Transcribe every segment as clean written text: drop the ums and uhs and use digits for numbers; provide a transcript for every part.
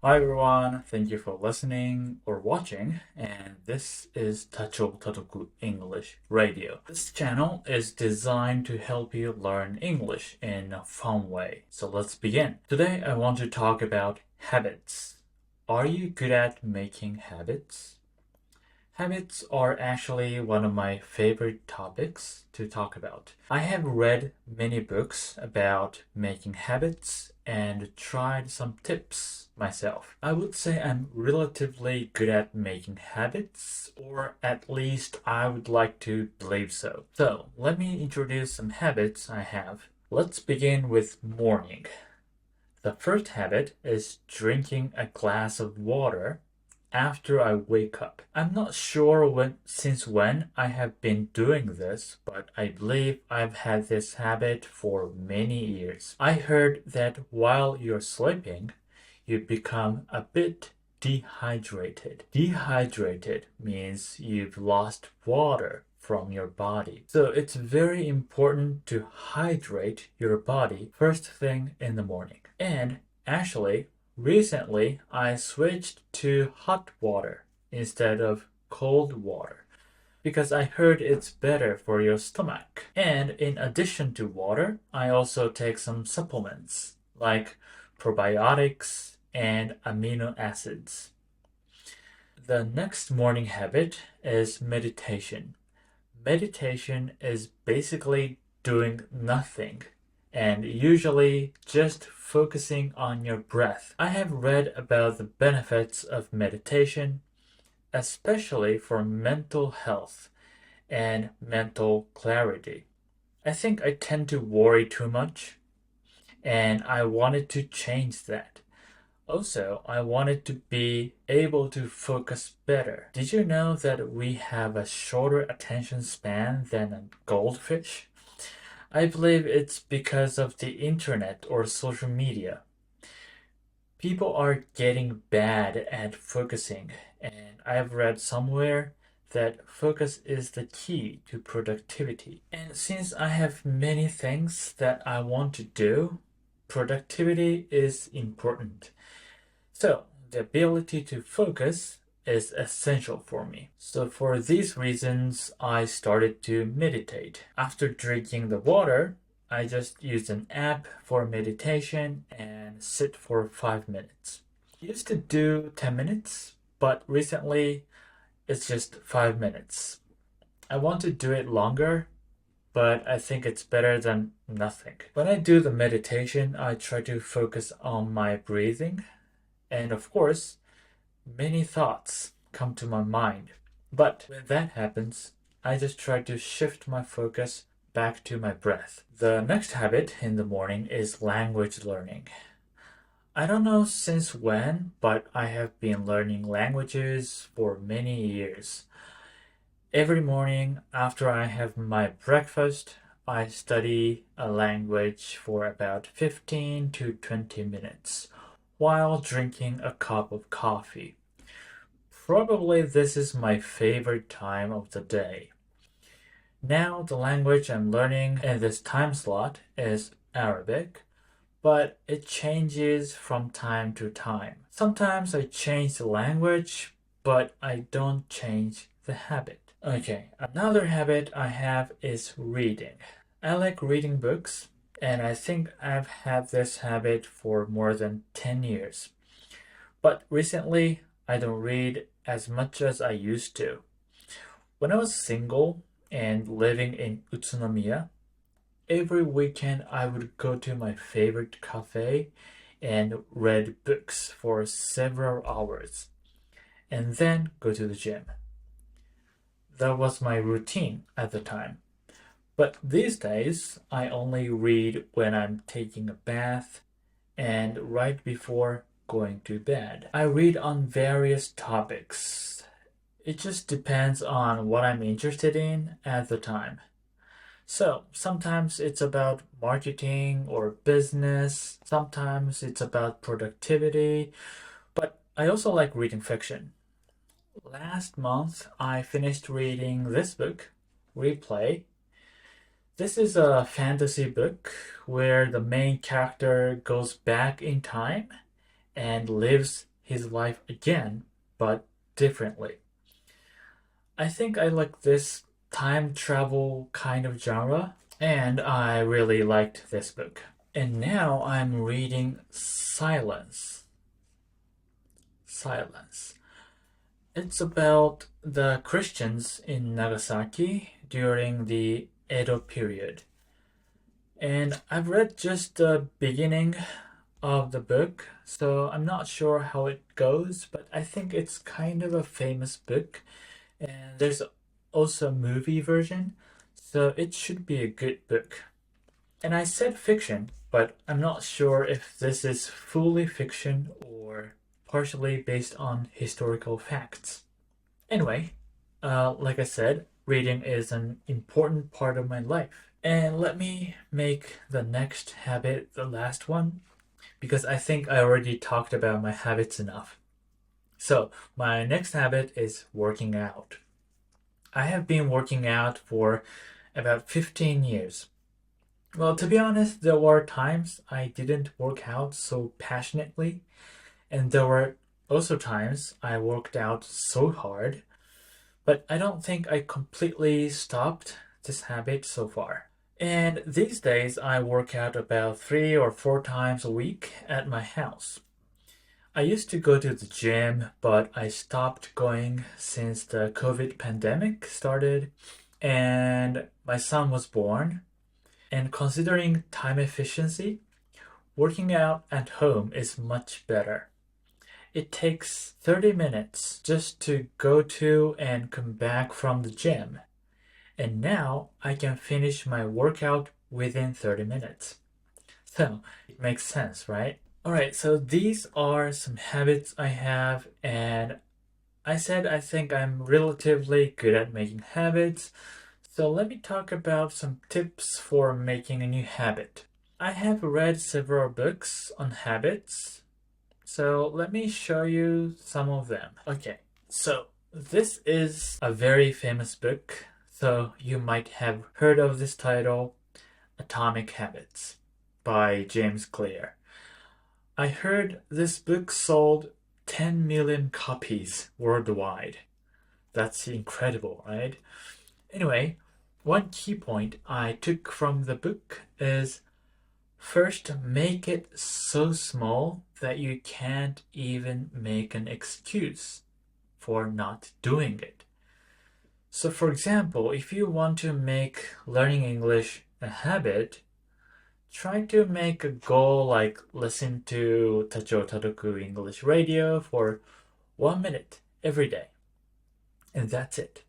Hi everyone, thank you for listening or watching, and this is多聴多読English Radio. This channel is designed to help you learn English in a fun way. So let's begin. Today I want to talk about habits. Are you good at making habits? Habits are actually one of my favorite topics to talk about. I have read many books about making habits and tried some tips myself. I would say I'm relatively good at making habits, or at least I would like to believe so. So, let me introduce some habits I have. Let's begin with morning. The first habit is drinking a glass of water after I wake up. I'm not sure since when I have been doing this, but I believe I've had this habit for many years. I heard that while you're sleeping, you become a bit dehydrated. Dehydrated means you've lost water from your body. So it's very important to hydrate your body first thing in the morning. And actually, recently, I switched to hot water instead of cold water because I heard it's better for your stomach. And in addition to water, I also take some supplements like probiotics and amino acids. The next morning habit is meditation. Meditation is basically doing nothing and usually just focusing on your breath. I have read about the benefits of meditation, especially for mental health and mental clarity. I think I tend to worry too much, and I wanted to change that. Also, I wanted to be able to focus better. Did you know that we have a shorter attention span than a goldfish? I believe it's because of the internet or social media. People are getting bad at focusing, and I've read somewhere that focus is the key to productivity. And since I have many things that I want to do, productivity is important. So, the ability to focus is essential for me. So for these reasons, I started to meditate. After drinking the water, I just used an app for meditation and sit for 5 minutes. I used to do 10 minutes, but recently it's just 5 minutes. I want to do it longer, but I think it's better than nothing. When I do the meditation, I try to focus on my breathing, and of course, many thoughts come to my mind. But when that happens, I just try to shift my focus back to my breath. The next habit in the morning is language learning. I don't know since when, but I have been learning languages for many years. Every morning after I have my breakfast, I study a language for about 15 to 20 minutes while drinking a cup of coffee. Probably this is my favorite time of the day. Now the language I'm learning in this time slot is Arabic, but it changes from time to time. Sometimes I change the language, but I don't change the habit. Okay, another habit I have is reading. I like reading books, and I think I've had this habit for more than 10 years. But recently, I don't read as much as I used to. When I was single and living in Utsunomiya, every weekend I would go to my favorite cafe and read books for several hours, and then go to the gym. That was my routine at the time. But these days, I only read when I'm taking a bath and right before going to bed. I read on various topics. It just depends on what I'm interested in at the time. So sometimes it's about marketing or business, sometimes it's about productivity, but I also like reading fiction. Last month, I finished reading this book, Replay. This is a fantasy book where the main character goes back in time and lives his life again, but differently. I think I like this time travel kind of genre, and I really liked this book. And now I'm reading Silence. It's about the Christians in Nagasaki during the Edo period. And I've read just the beginning of the book, so I'm not sure how it goes, but I think it's kind of a famous book. And there's also a movie version, so it should be a good book. And I said fiction, but I'm not sure if this is fully fiction or partially based on historical facts. Anyway, like I said, reading is an important part of my life. And let me make the next habit the last one, because I think I already talked about my habits enough. So, my next habit is working out. I have been working out for about 15 years. Well, to be honest, there were times I didn't work out so passionately, and there were also times I worked out so hard, but I don't think I completely stopped this habit so far. And these days I work out about 3 or 4 times a week at my house. I used to go to the gym, but I stopped going since the COVID pandemic started and my son was born. And considering time efficiency, working out at home is much better. It takes 30 minutes just to go to and come back from the gym. And now I can finish my workout within 30 minutes. So it makes sense, right? Alright, so these are some habits I have, and I said I think I'm relatively good at making habits. So let me talk about some tips for making a new habit. I have read several books on habits, so let me show you some of them. Okay, so this is a very famous book, so you might have heard of this title, Atomic Habits by James Clear. I heard this book sold 10 million copies worldwide. That's incredible, right? Anyway, one key point I took from the book is first make it so small that you can't even make an excuse for not doing it. So for example, if you want to make learning English a habit, try to make a goal like listen to多聴多読 English radio for 1 minute every day. And that's it.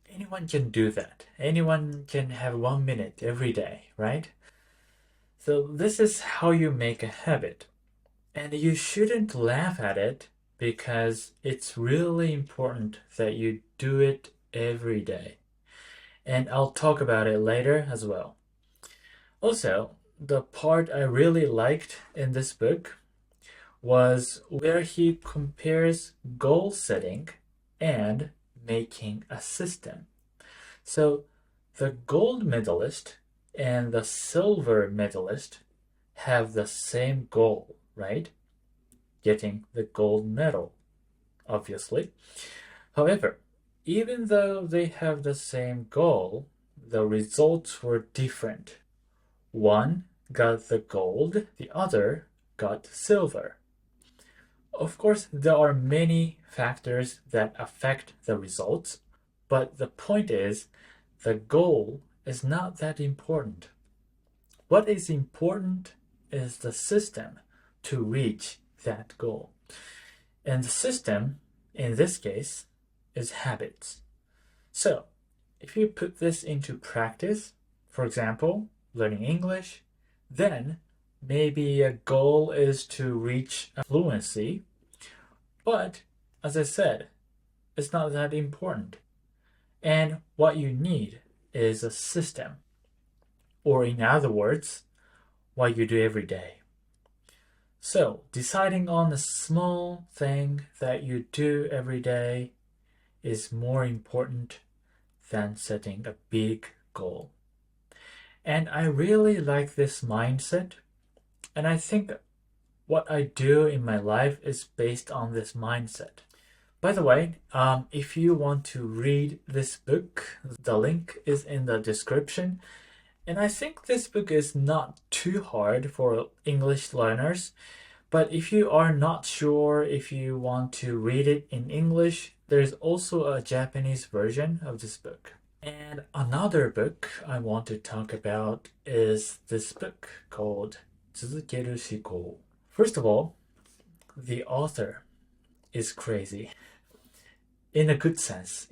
Anyone can do that. Anyone can have 1 minute every day, right? So this is how you make a habit. And you shouldn't laugh at it because it's really important that you do it every day. And I'll talk about it later as well. Also, the part I really liked in this book was where he compares goal setting and making a system. So the gold medalist and the silver medalist have the same goal, right? Getting the gold medal, obviously. However, even though they have the same goal, the results were different. One got the gold, the other got silver. Of course, there are many factors that affect the results, but the point is, the goal is not that important. What is important is the system to reach that goal. And the system, in this case, is habits. So, if you put this into practice, for example, learning English, then maybe a goal is to reach fluency, but as I said, it's not that important. And what you need is a system, or in other words, what you do every day. So, deciding on a small thing that you do every day is more important than setting a big goal. And I really like this mindset, and I think what I do in my life is based on this mindset. By the way, if you want to read this book, the link is in the description. And I think this book is not too hard for English learners. But if you are not sure if you want to read it in English, there's also a Japanese version of this book. And another book I want to talk about is this book called 続ける思考. First of all, the author is crazy. In a good sense.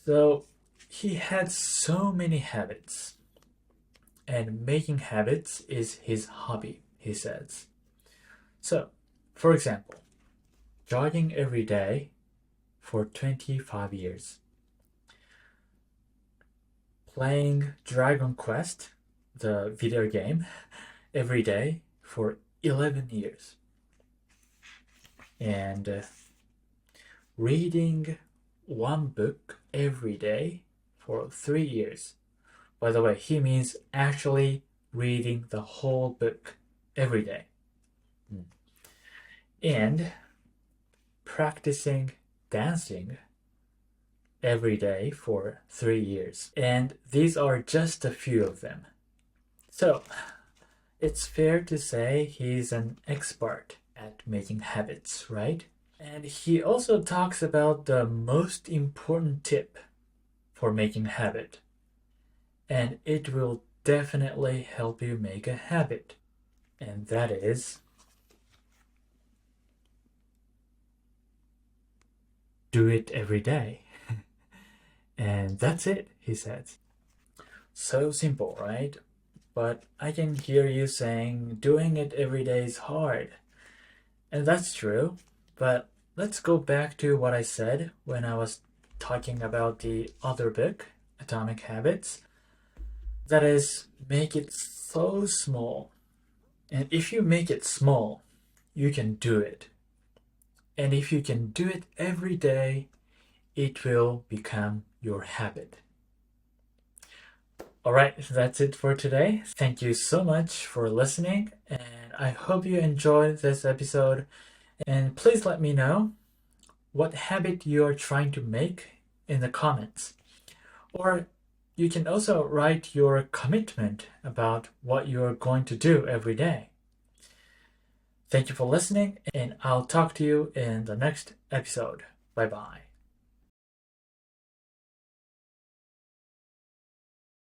So he had so many habits. And making habits is his hobby, he says. So, for example, jogging every day for 25 years. Playing Dragon Quest, the video game, every day for 11 years. And reading one book every day for 3 years. By the way, he means actually reading the whole book every day. And practicing dancing every day for 3 years. And these are just a few of them. So, it's fair to say he's an expert at making habits, right? And he also talks about the most important tip for making habit. And it will definitely help you make a habit. And that is do it every day. And that's it, he says. So simple, right? But I can hear you saying doing it every day is hard. And that's true. But let's go back to what I said when I was talking about the other book, Atomic Habits. That is, make it so small. And if you make it small, you can do it. And if you can do it every day, it will become your habit. Alright, that's it for today. Thank you so much for listening, and I hope you enjoyed this episode. And please let me know what habit you are trying to make in the comments. Or you can also write your commitment about what you're going to do every day. Thank you for listening, and I'll talk to you in the next episode. Bye bye.